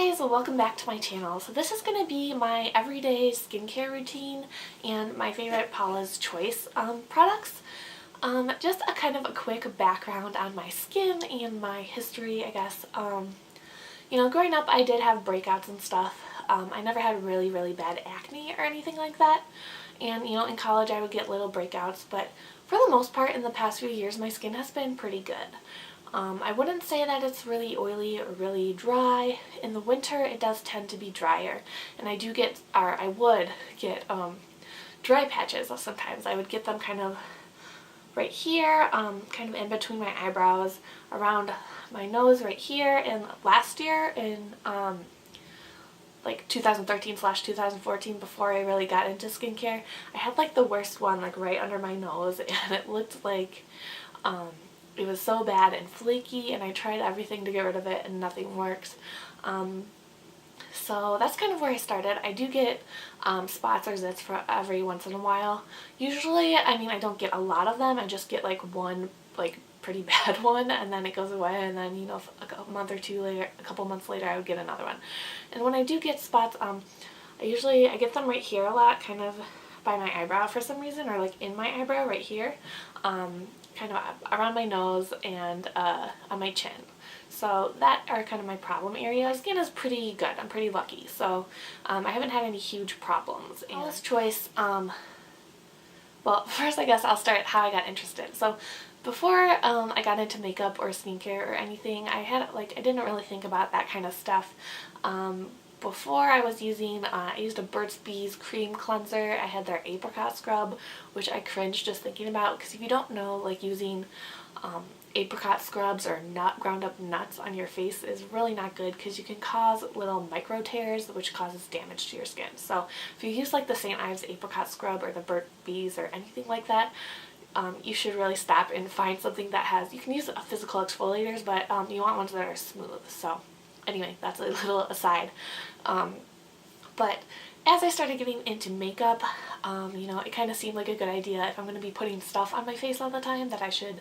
guys, welcome back to my channel. So this is going to be my everyday skincare routine and my favorite Paula's Choice products. Just a kind of a quick background on my skin and my history, I guess. Growing up I did have breakouts and stuff. I never had really bad acne or anything like that. And in college I would get little breakouts, but for the most part in the past few years my skin has been pretty good. I wouldn't say that it's really oily or really dry. In the winter it does tend to be drier, and I would get dry patches sometimes. I would get them kind of right here, kind of in between my eyebrows, around my nose right here, and last year in like 2013/2014, before I really got into skincare, I had like the worst one like right under my nose, and it looked like it was so bad and flaky, and I tried everything to get rid of it and nothing works. So that's kind of where I started. I do get spots or zits for every once in a while. Usually, I don't get a lot of them. I just get like one like pretty bad one, and then it goes away, and then a month or two later, a couple months later, I would get another one. And when I do get spots, I get them right here a lot, kind of by my eyebrow for some reason, or like in my eyebrow right here. Kind of around my nose and on my chin. So that are kind of my problem areas. Skin is pretty good. I'm pretty lucky. So I haven't had any huge problems. Paula's Choice, well, first I guess I'll start how I got interested. So before I got into makeup or skincare or anything, I didn't really think about that kind of stuff. Before I was I used a Burt's Bees cream cleanser. I had their apricot scrub, which I cringe just thinking about, because if you don't know, like using apricot scrubs or ground up nuts on your face is really not good, because you can cause little micro tears, which causes damage to your skin. So if you use like the St. Ives apricot scrub or the Burt's Bees or anything like that, you should really stop and find something that has, you can use physical exfoliators, but you want ones that are smooth. So anyway, that's a little aside. But as I started getting into makeup, it kind of seemed like a good idea, if I'm going to be putting stuff on my face all the time, that I should,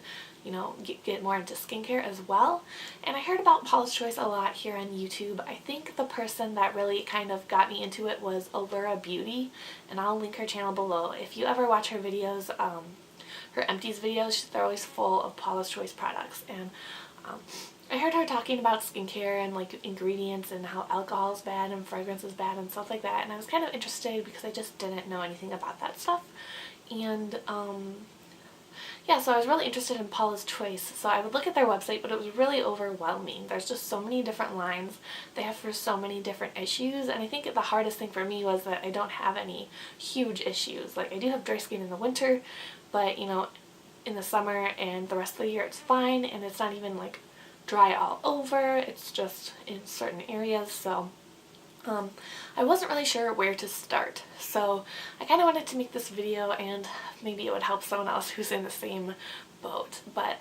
get more into skincare as well. And I heard about Paula's Choice a lot here on YouTube. I think the person that really kind of got me into it was Allura Beauty, and I'll link her channel below. If you ever watch her videos, her empties videos, they're always full of Paula's Choice products. And I heard her talking about skincare and like ingredients and how alcohol is bad and fragrance is bad and stuff like that, and I was kind of interested because I just didn't know anything about that stuff. And yeah, so I was really interested in Paula's Choice, so I would look at their website, but it was really overwhelming. There's just so many different lines they have for so many different issues, and I think the hardest thing for me was that I don't have any huge issues. Like, I do have dry skin in the winter, but in the summer and the rest of the year it's fine, and it's not even like dry all over, it's just in certain areas. So I wasn't really sure where to start, so I kind of wanted to make this video, and maybe it would help someone else who's in the same boat. But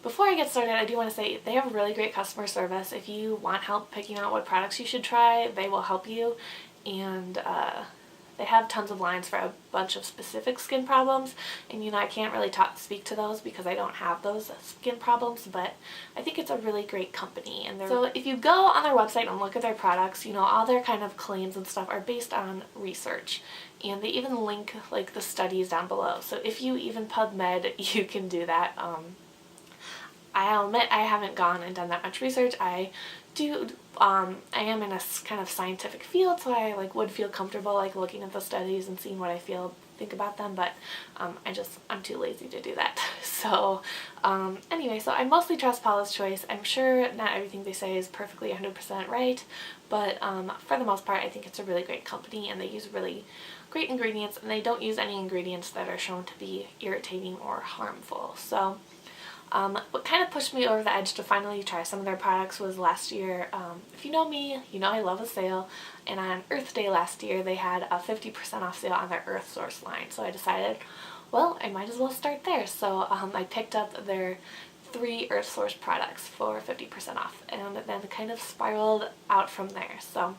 before I get started, I do want to say they have really great customer service. If you want help picking out what products you should try, they will help you. And they have tons of lines for a bunch of specific skin problems, and I can't really speak to those because I don't have those skin problems, but I think it's a really great company. And so if you go on their website and look at their products, all their kind of claims and stuff are based on research, and they even link like the studies down below. So if you even PubMed, you can do that. I'll admit I haven't gone and done that much research. I am in a kind of scientific field, so I would feel comfortable looking at the studies and seeing what I think about them, but I'm too lazy to do that. So anyway, so I mostly trust Paula's Choice. I'm sure not everything they say is perfectly 100% right, but for the most part I think it's a really great company, and they use really great ingredients, and they don't use any ingredients that are shown to be irritating or harmful. So what kind of pushed me over the edge to finally try some of their products was last year. If you know me, I love a sale, and on Earth Day last year they had a 50% off sale on their Earth Source line, so I decided, well, I might as well start there. So I picked up their 3 Earth Source products for 50% off, and then kind of spiraled out from there. So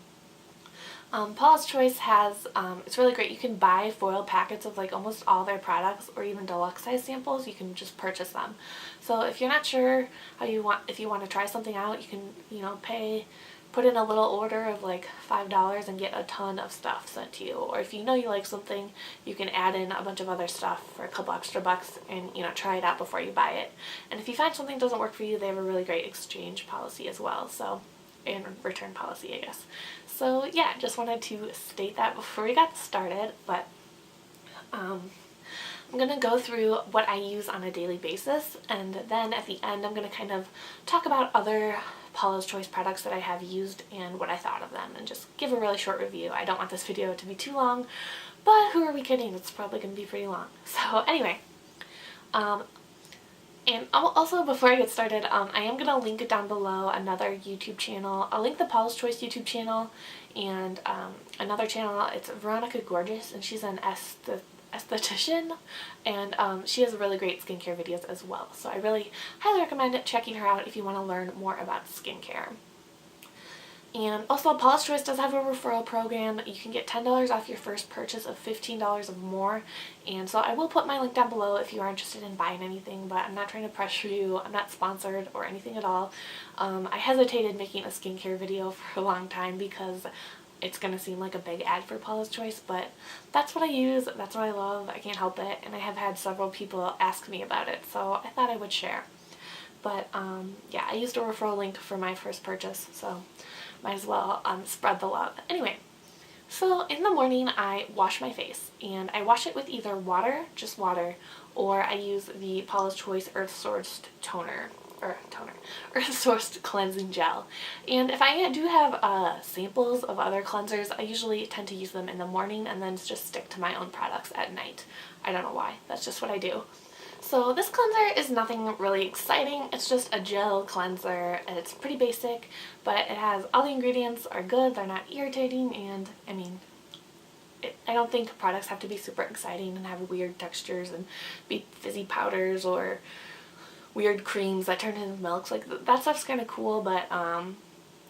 Paula's Choice has, it's really great. You can buy foil packets of almost all their products, or even deluxe size samples. You can just purchase them. So if you're not sure if you want to try something out, you can, pay put in a little order of like $5 and get a ton of stuff sent to you. Or if you know you like something, you can add in a bunch of other stuff for a couple extra bucks and, you know, try it out before you buy it. And if you find something doesn't work for you, they have a really great exchange policy as well. So, and return policy, I guess. So yeah, just wanted to state that before we got started, but I'm going to go through what I use on a daily basis, and then at the end I'm going to kind of talk about other Paula's Choice products that I have used and what I thought of them, and just give a really short review. I don't want this video to be too long, but who are we kidding, it's probably going to be pretty long. So anyway, and also before I get started, I am going to link down below another YouTube channel. I'll link the Paula's Choice YouTube channel and another channel. It's Veronica Gorgeous, and she's an esthetician, and she has really great skincare videos as well. So I really highly recommend checking her out if you want to learn more about skincare. And also, Paula's Choice does have a referral program. You can get $10 off your first purchase of $15 or more. And so I will put my link down below if you are interested in buying anything, but I'm not trying to pressure you. I'm not sponsored or anything at all. I hesitated making a skincare video for a long time because it's going to seem like a big ad for Paula's Choice, but that's what I use, that's what I love, I can't help it, and I have had several people ask me about it, so I thought I would share. But yeah, I used a referral link for my first purchase, so might as well spread the love. Anyway, so in the morning I wash my face, and I wash it with either water, just water, or I use the Paula's Choice Earth Sourced Earth Sourced Cleansing Gel. And if I do have samples of other cleansers, I usually tend to use them in the morning and then just stick to my own products at night. I don't know why, that's just what I do. So this cleanser is nothing really exciting, it's just a gel cleanser, and it's pretty basic, but it has all the ingredients are good, they're not irritating, and I mean, I don't think products have to be super exciting and have weird textures and be fizzy powders or weird creams that turn into milks. Like, that stuff's kind of cool, but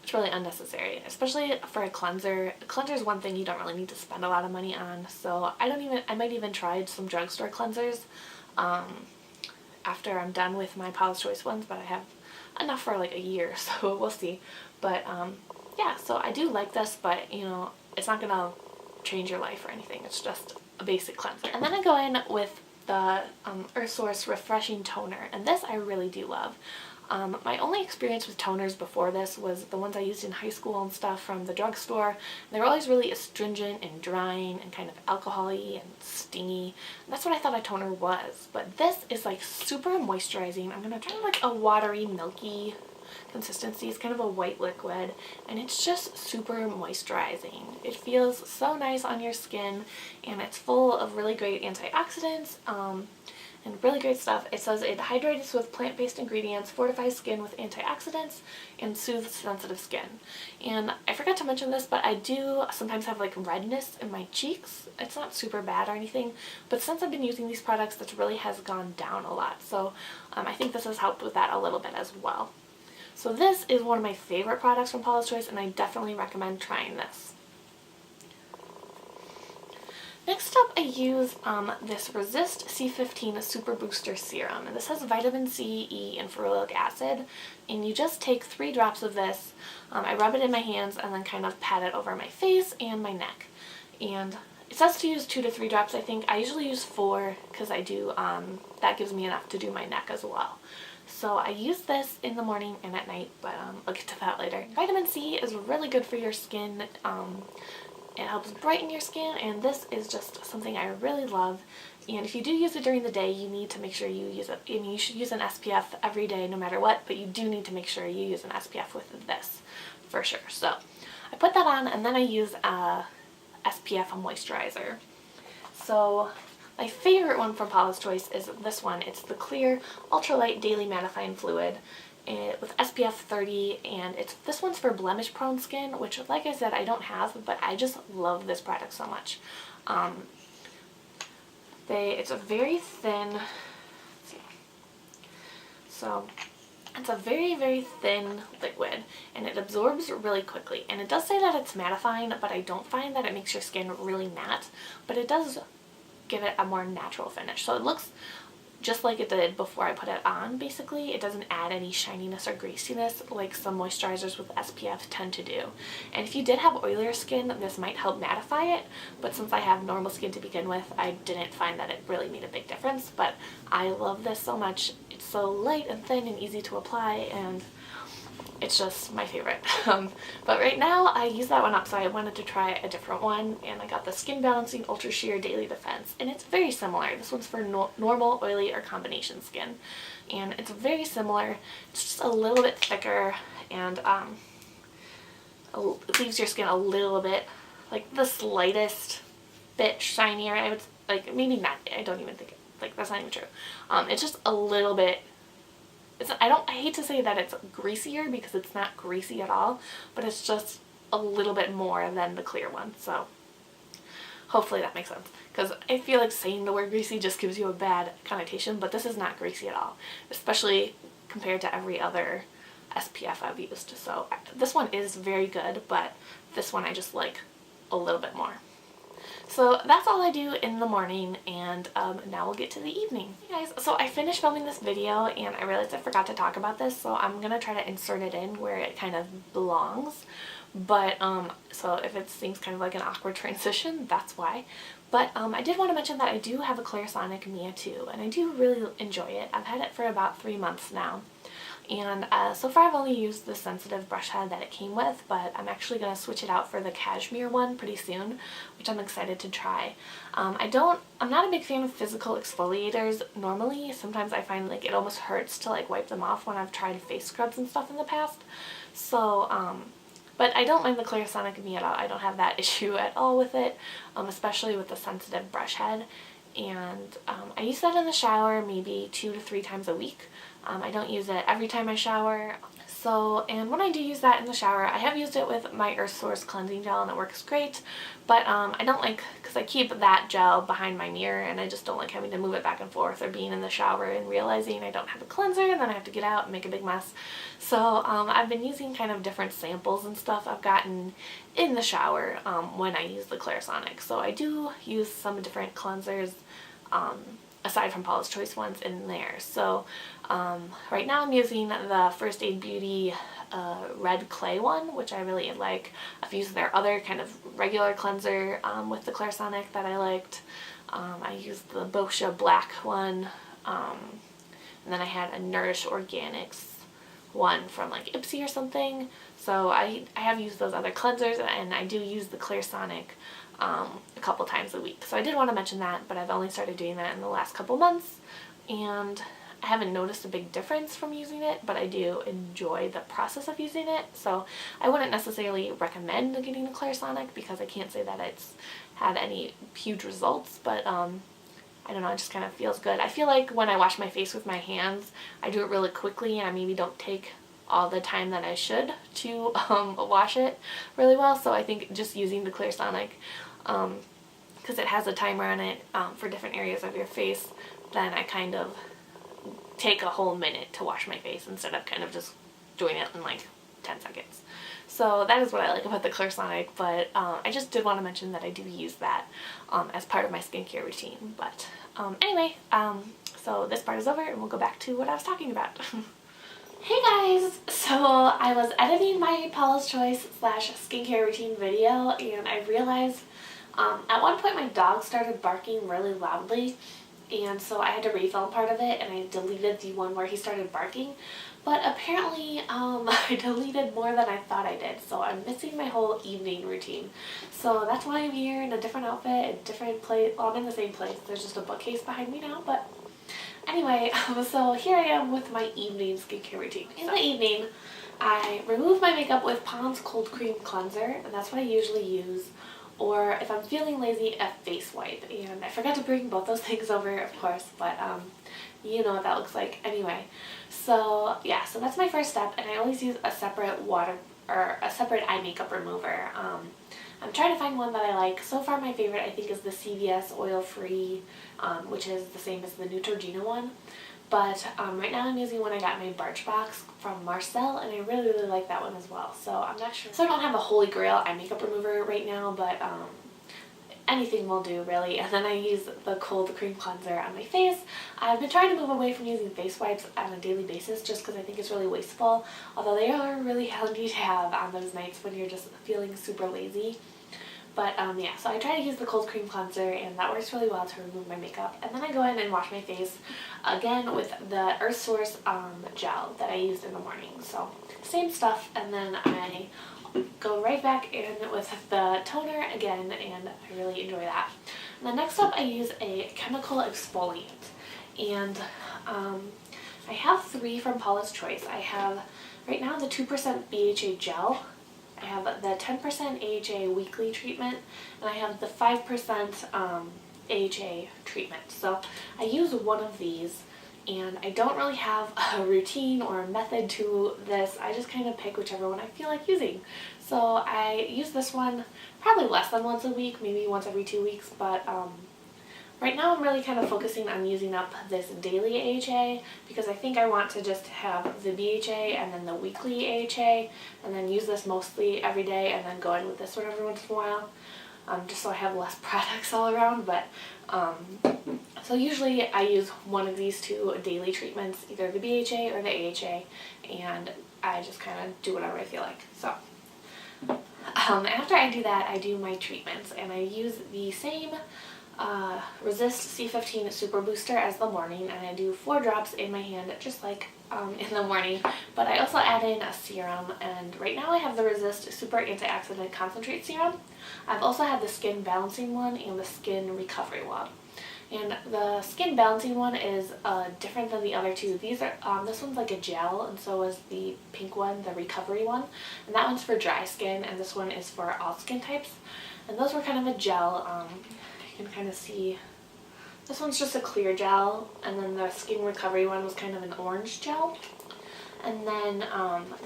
it's really unnecessary, especially for a cleanser. A cleanser is one thing you don't really need to spend a lot of money on, so I might even try some drugstore cleansers after I'm done with my Paula's Choice ones, but I have enough for like a year, so we'll see. But yeah, so I do like this, but you know, it's not gonna change your life or anything, it's just a basic cleanser. And then I go in with the Earth Source Refreshing Toner, and this I really do love. My only experience with toners before this was the ones I used in high school and stuff from the drugstore. They were always really astringent and drying and kind of alcohol-y and stingy. And that's what I thought a toner was. But this is like super moisturizing. I'm gonna try like a watery, milky consistency. It's kind of a white liquid, and it's just super moisturizing. It feels so nice on your skin, and it's full of really great antioxidants and really great stuff. It says it hydrates with plant-based ingredients, fortifies skin with antioxidants, and soothes sensitive skin. And I forgot to mention this, but I do sometimes have like redness in my cheeks. It's not super bad or anything, but since I've been using these products, that really has gone down a lot. So I think this has helped with that a little bit as well. So this is one of my favorite products from Paula's Choice, and I definitely recommend trying this. Next up, I use this Resist C15 Super Booster Serum, and this has vitamin C, E, and ferulic acid, and you just take 3 drops of this. I rub it in my hands and then kind of pat it over my face and my neck. And it says to use 2 to 3 drops, I think. I usually use 4 because I do, that gives me enough to do my neck as well. So I use this in the morning and at night, but I'll get to that later. Vitamin C is really good for your skin. It helps brighten your skin, and this is just something I really love. And if you do use it during the day, you need to make sure you use it. I mean, you should use an SPF every day no matter what, but you do need to make sure you use an SPF with this for sure. So I put that on, and then I use a SPF moisturizer. So my favorite one from Paula's Choice is this one. It's the Clear Ultralight Daily Mattifying Fluid with SPF 30, and this one's for blemish prone skin, which like I said I don't have, but I just love this product so much. It's a very thin, let's see. So it's a very, very thin liquid, and it absorbs really quickly, and it does say that it's mattifying, but I don't find that it makes your skin really matte, but it does give it a more natural finish. So it looks just like it did before I put it on, basically. It doesn't add any shininess or greasiness like some moisturizers with SPF tend to do. And if you did have oilier skin, this might help mattify it, but since I have normal skin to begin with, I didn't find that it really made a big difference. But I love this so much. It's so light and thin and easy to apply, and it's just my favorite. But right now I use that one up, so I wanted to try a different one, and I got the Skin Balancing Ultra Sheer Daily Defense, and it's very similar. This one's for normal, oily, or combination skin, and it's very similar. It's just a little bit thicker, and it leaves your skin a little bit, like the slightest bit shinier. I would, like, maybe not, I don't even think, like, that's not even true. It's just a little bit, I hate to say that it's greasier because it's not greasy at all, but it's just a little bit more than the clear one. So hopefully that makes sense, because I feel like saying the word greasy just gives you a bad connotation, but this is not greasy at all, especially compared to every other SPF I've used. So this one is very good, but this one I just like a little bit more. So that's all I do in the morning, and now we'll get to the evening. Hey guys, so I finished filming this video and I realized I forgot to talk about this, so I'm gonna try to insert it in where it kind of belongs. But so if it seems kind of like an awkward transition, that's why. But I did want to mention that I do have a Clarisonic Mia 2, and I do really enjoy it. I've had it for about 3 months now. And so far I've only used the sensitive brush head that it came with, but I'm actually going to switch it out for the cashmere one pretty soon, which I'm excited to try. I'm not a big fan of physical exfoliators normally. Sometimes I find like it almost hurts to like wipe them off when I've tried face scrubs and stuff in the past. So, but I don't mind the Clarisonic Mia at all. I don't have that issue at all with it, especially with the sensitive brush head. And I use that in the shower maybe 2 to 3 times a week. I don't use it every time I shower. So, and when I do use that in the shower, I have used it with my Earth Source cleansing gel and it works great, but I don't like, because I keep that gel behind my mirror and I just don't like having to move it back and forth, or being in the shower and realizing I don't have a cleanser and then I have to get out and make a big mess. So I've been using kind of different samples and stuff I've gotten in the shower when I use the Clarisonic. So I do use some different cleansers aside from Paula's Choice ones in there. So right now I'm using the First Aid Beauty red clay one, which I really like. I've used their other kind of regular cleanser with the Clarisonic that I liked. I used the Boscia black one, and then I had a Nourish Organics one from like Ipsy or something. So I have used those other cleansers, and I do use the Clarisonic a couple times a week. So I did want to mention that, but I've only started doing that in the last couple months, and I haven't noticed a big difference from using it, but I do enjoy the process of using it. So I wouldn't necessarily recommend getting a Clarisonic because I can't say that it's had any huge results, but I don't know, it just kind of feels good. I feel like when I wash my face with my hands, I do it really quickly and I maybe don't take all the time that I should to wash it really well. So I think just using the Clarisonic, because it has a timer on it for different areas of your face, then I kind of take a whole minute to wash my face instead of kind of just doing it in like 10 seconds. So that is what I like about the Clarisonic, but I just did want to mention that I do use that as part of my skincare routine. But anyway, so this part is over and we'll go back to what I was talking about. Hey guys! So I was editing my Paula's Choice / skincare routine video, and I realized at one point my dog started barking really loudly, and so I had to refilm part of it, and I deleted the one where he started barking. But apparently I deleted more than I thought I did, so I'm missing my whole evening routine. So that's why I'm here in a different outfit, a different place. Well, I'm in the same place. There's just a bookcase behind me now, but anyway, so here I am with my evening skincare routine. In the evening, I remove my makeup with Pond's Cold Cream Cleanser, and that's what I usually use. Or if I'm feeling lazy, a face wipe. And I forgot to bring both those things over, of course, but you know what that looks like anyway. So yeah, so that's my first step, and I always use a separate eye makeup remover. I'm trying to find one that I like. So far my favorite I think is the CVS oil-free, which is the same as the Neutrogena one. But right now I'm using one I got in my Birchbox from Marcel, and I really, really like that one as well. So I'm not sure. So I don't have a holy grail eye makeup remover right now, but anything will do really. And then I use the cold cream cleanser on my face. I've been trying to move away from using face wipes on a daily basis just because I think it's really wasteful, although they are really handy to have on those nights when you're just feeling super lazy. But yeah, so I try to use the cold cream cleanser, and that works really well to remove my makeup. And then I go in and wash my face again with the Earth Source gel that I used in the morning. So same stuff, and then I go right back in with the toner again, and I really enjoy that. And then next up I use a chemical exfoliant, and I have 3 from Paula's Choice. I have right now the 2% BHA gel, I have the 10% AHA weekly treatment, and I have the 5% AHA treatment. So I use one of these, and I don't really have a routine or a method to this. I just kind of pick whichever one I feel like using. So I use this one probably less than once a week, maybe once every 2 weeks, but right now I'm really kind of focusing on using up this daily AHA because I think I want to just have the BHA and then the weekly AHA and then use this mostly every day and then go in with this one every once in a while, just so I have less products all around. But so usually I use one of these 2 daily treatments, either the BHA or the AHA, and I just kind of do whatever I feel like. So after I do that, I do my treatments, and I use the same Resist C15 Super Booster as the morning, and I do 4 drops in my hand just like in the morning, but I also add in a serum, and right now I have the Resist Super Antioxidant Concentrate Serum. I've also had the Skin Balancing one and the Skin Recovery one. And the Skin Balancing one is different than the other 2. These are this one's like a gel, and so is the pink one, the Recovery one, and that one's for dry skin, and this one is for all skin types. And those were kind of a gel. You can kind of see this one's just a clear gel, and then the Skin Recovery one was kind of an orange gel. And then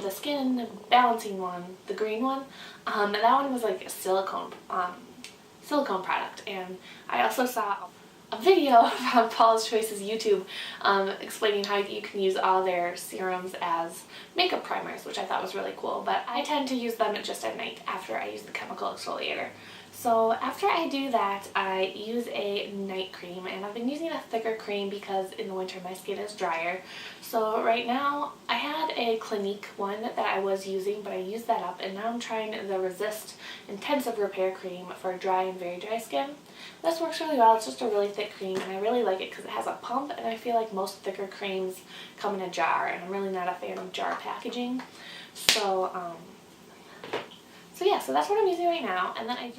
the Skin Balancing one, the green one, that one was like a silicone product. And I also saw a video from Paula's Choice's YouTube explaining how you can use all their serums as makeup primers, which I thought was really cool. But I tend to use them just at night after I use the chemical exfoliator. So after I do that, I use a night cream, and I've been using a thicker cream because in the winter my skin is drier. So right now I had a Clinique one that I was using, but I used that up, and now I'm trying the Resist Intensive Repair Cream for dry and very dry skin. This works really well. It's just a really thick cream, and I really like it because it has a pump, and I feel like most thicker creams come in a jar, and I'm really not a fan of jar packaging. So yeah, so that's what I'm using right now, and then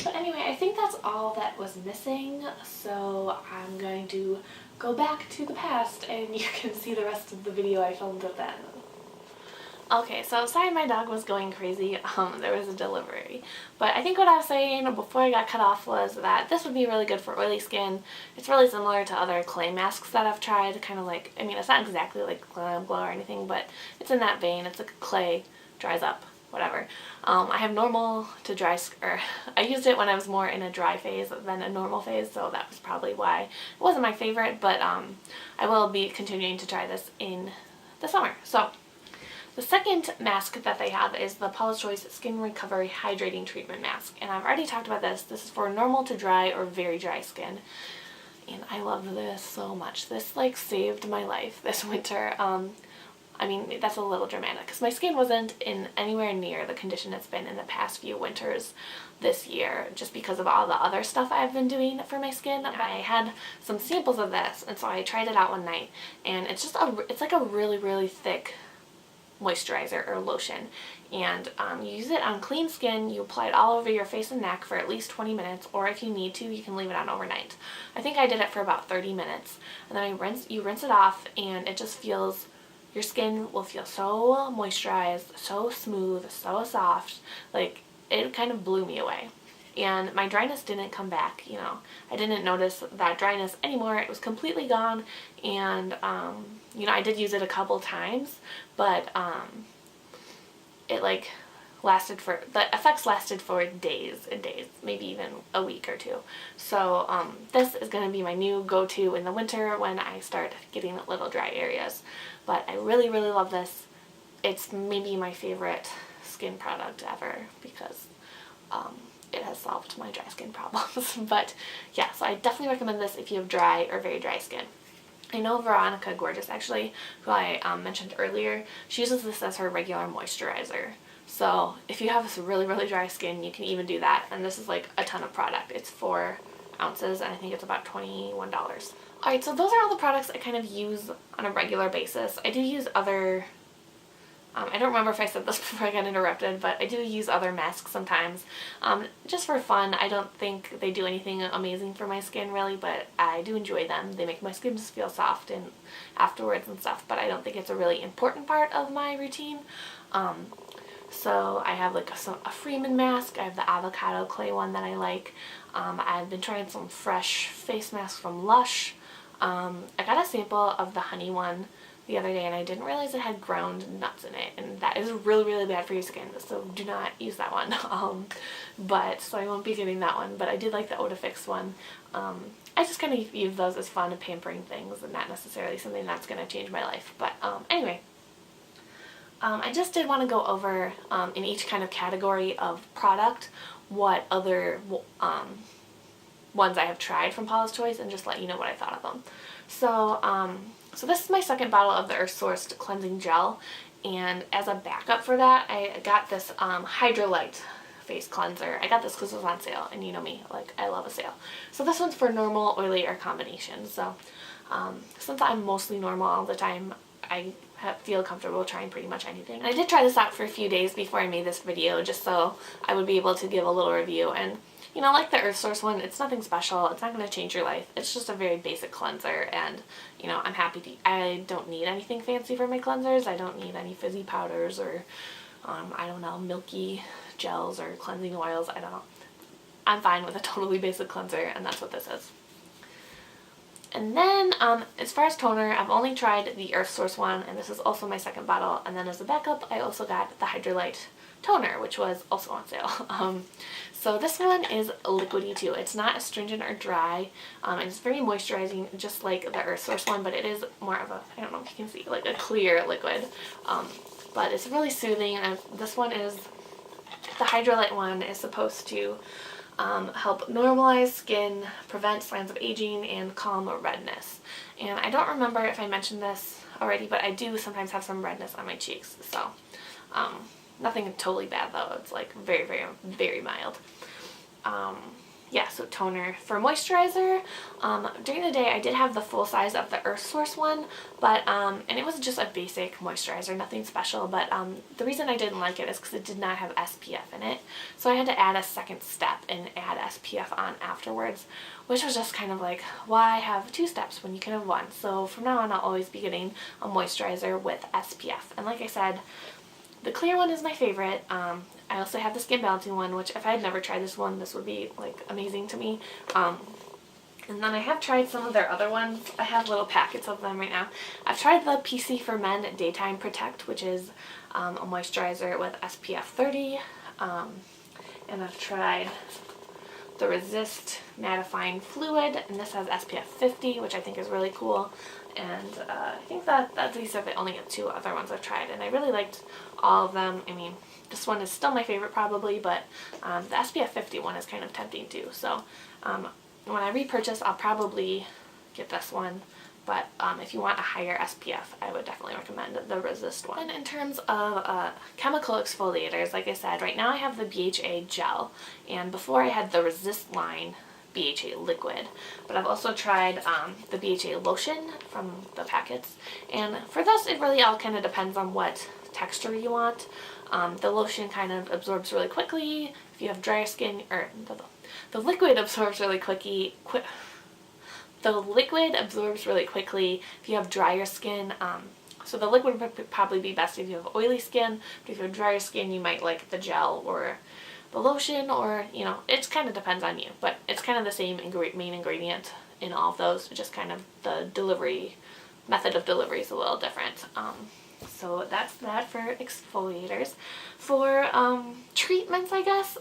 but anyway, I think that's all that was missing, so I'm going to go back to the past and you can see the rest of the video I filmed of then. Okay, so sorry my dog was going crazy, there was a delivery. But I think what I was saying before I got cut off was that this would be really good for oily skin. It's really similar to other clay masks that I've tried, kind of like, I mean it's not exactly like Glam Glow or anything, but it's in that vein. It's like a clay, dries up, whatever. I have normal to dry, or I used it when I was more in a dry phase than a normal phase, so that was probably why it wasn't my favorite, but I will be continuing to try this in the summer. So the second mask that they have is the Paula's Choice Skin Recovery Hydrating Treatment Mask, and I've already talked about this. This is for normal to dry or very dry skin, and I love this so much. This like saved my life this winter. I mean, that's a little dramatic because my skin wasn't in anywhere near the condition it's been in the past few winters this year just because of all the other stuff I've been doing for my skin. I had some samples of this, and so I tried it out one night, and it's just it's like a really, really thick moisturizer or lotion, and you use it on clean skin. You apply it all over your face and neck for at least 20 minutes, or if you need to, you can leave it on overnight. I think I did it for about 30 minutes, and then you rinse it off, and it just feels, your skin will feel so moisturized, so smooth, so soft. Like, it kind of blew me away. And my dryness didn't come back, you know. I didn't notice that dryness anymore. It was completely gone, and you know, I did use it a couple times, but it like lasted for, the effects lasted for days and days, maybe even a week or 2. So this is going to be my new go-to in the winter when I start getting little dry areas. But I really, really love this. It's maybe my favorite skin product ever because it has solved my dry skin problems. But yeah, so I definitely recommend this if you have dry or very dry skin. I know Veronica Gorgeous, actually, who I mentioned earlier, she uses this as her regular moisturizer. So if you have this really, really dry skin, you can even do that. And this is like a ton of product. It's 4 ounces, and I think it's about $21. Alright, so those are all the products I kind of use on a regular basis. I do use other, I don't remember if I said this before I got interrupted, but I do use other masks sometimes, just for fun. I don't think they do anything amazing for my skin really, but I do enjoy them. They make my skin just feel soft and afterwards and stuff, but I don't think it's a really important part of my routine. So I have like a Freeman mask. I have the avocado clay one that I like. I've been trying some fresh face masks from Lush. I got a sample of the honey one the other day and I didn't realize it had ground nuts in it, and that is really, really bad for your skin, so do not use that one. So I won't be getting that one, but I did like the Odafix one. I just kind of use those as fun and pampering things and not necessarily something that's going to change my life. But anyway. I just did want to go over in each kind of category of product what other ones I have tried from Paula's Choice, and just let you know what I thought of them. So this is my second bottle of the Earth Sourced Cleansing Gel, and as a backup for that, I got this Hydrolite face cleanser. I got this because it was on sale, and you know me, like, I love a sale. So this one's for normal, oily, or combination. So since I'm mostly normal all the time, I feel comfortable trying pretty much anything. And I did try this out for a few days before I made this video, just so I would be able to give a little review. And you know, like the Earth Source one, it's nothing special. It's not going to change your life. It's just a very basic cleanser, and you know, I'm happy to. I don't need anything fancy for my cleansers. I don't need any fizzy powders or I don't know, milky gels or cleansing oils. I don't know. I'm fine with a totally basic cleanser, and that's what this is. And then, as far as toner, I've only tried the Earth Source one, and this is also my second bottle. And then as a backup, I also got the Hydrolite toner, which was also on sale. So this one is liquidy too. It's not astringent or dry, and it's very moisturizing, just like the Earth Source one, but it is more of a, I don't know if you can see, like a clear liquid. But it's really soothing, and this one is, the Hydrolite one is supposed to help normalize skin, prevent signs of aging, and calm redness. And I don't remember if I mentioned this already, but I do sometimes have some redness on my cheeks. So nothing totally bad though. It's like very, very, very mild. Yeah, so toner. For moisturizer, during the day I did have the full size of the Earth Source one, but and it was just a basic moisturizer, nothing special, but the reason I didn't like it is because it did not have SPF in it, so I had to add a second step and add SPF on afterwards, which was just kind of like, why have 2 steps when you can have 1? So from now on I'll always be getting a moisturizer with SPF, and like I said, the clear one is my favorite. I also have the skin balancing one, which if I had never tried this one, this would be like amazing to me. And then I have tried some of their other ones. I have little packets of them right now. I've tried the PC for Men Daytime Protect, which is a moisturizer with SPF 30. And I've tried the Resist Mattifying Fluid, and this has SPF 50, which I think is really cool. And I think that these are the only 2 other ones I've tried, and I really liked all of them. I mean, this one is still my favorite probably, but the SPF 50 one is kind of tempting too. So when I repurchase, I'll probably get this one. But if you want a higher SPF, I would definitely recommend the Resist one. And in terms of chemical exfoliators, like I said, right now I have the BHA gel, and before I had the Resist line BHA liquid, but I've also tried the BHA lotion from the packets, and for this it really all kind of depends on what texture you want. The lotion kind of absorbs really quickly if you have drier skin, or the liquid absorbs really quickly. The liquid absorbs really quickly if you have drier skin. So the liquid would probably be best if you have oily skin, but if you have drier skin, you might like the gel or the lotion, or, you know, it kind of depends on you, but it's kind of the same main ingredient in all of those, just kind of the method of delivery is a little different. So that's that for exfoliators. For treatments, I guess,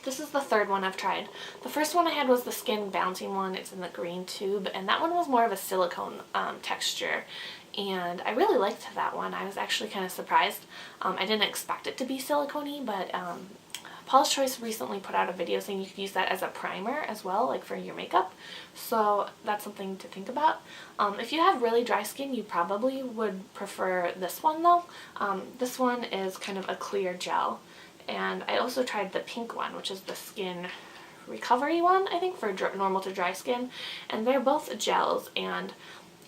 this is the third one I've tried. The first one I had was the skin balancing one. It's in the green tube, and that one was more of a silicone texture, and I really liked that one. I was actually kind of surprised. I didn't expect it to be silicone-y, but Paula's Choice recently put out a video saying you could use that as a primer as well, like for your makeup. So that's something to think about. If you have really dry skin, you probably would prefer this one though. This one is kind of a clear gel. And I also tried the pink one, which is the skin recovery one, I think, for normal to dry skin. And they're both gels, and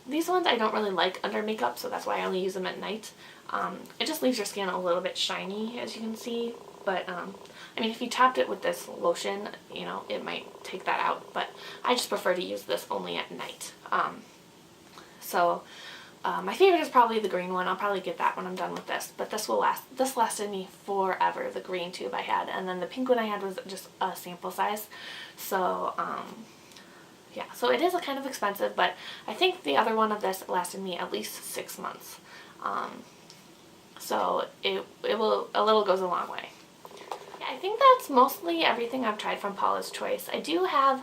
these ones I don't really like under makeup, so that's why I only use them at night. It just leaves your skin a little bit shiny, as you can see, but I mean, if you topped it with this lotion, you know, it might take that out, but I just prefer to use this only at night. My favorite is probably the green one. I'll probably get that when I'm done with this, but this will last. This lasted me forever, the green tube I had, and then the pink one I had was just a sample size. So, yeah, so it is a kind of expensive, but I think the other one of this lasted me at least 6 months. So a little goes a long way. I think that's mostly everything I've tried from Paula's Choice. They do have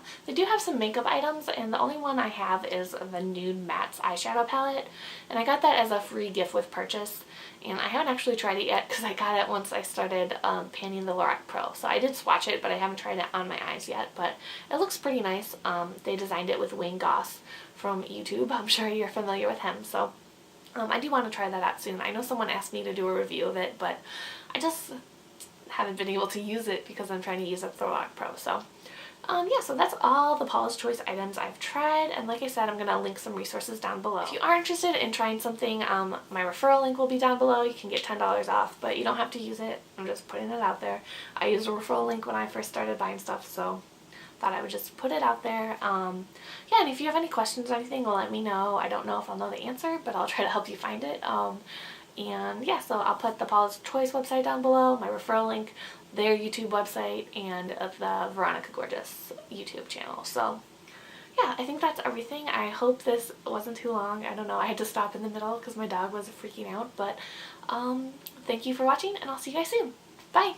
some makeup items, and the only one I have is the Nude Mattes eyeshadow palette, and I got that as a free gift with purchase, and I haven't actually tried it yet because I got it once I started panning the Lorac Pro. So I did swatch it, but I haven't tried it on my eyes yet, but it looks pretty nice. They designed it with Wayne Goss from YouTube. I'm sure you're familiar with him, so I do want to try that out soon. I know someone asked me to do a review of it, but I just haven't been able to use it because I'm trying to use up the Lorac Pro. So yeah, so that's all the Paula's Choice items I've tried, and like I said, I'm going to link some resources down below. If you are interested in trying something, my referral link will be down below. You can get $10 off, but you don't have to use it. I'm just putting it out there. I used a referral link when I first started buying stuff, so thought I would just put it out there. Yeah, and if you have any questions or anything, let me know. I don't know if I'll know the answer, but I'll try to help you find it. And yeah, so I'll put the Paula's Choice website down below, my referral link, their YouTube website, and the Veronica Gorgeous YouTube channel. So yeah, I think that's everything. I hope this wasn't too long. I don't know, I had to stop in the middle because my dog was freaking out, but thank you for watching, and I'll see you guys soon. Bye!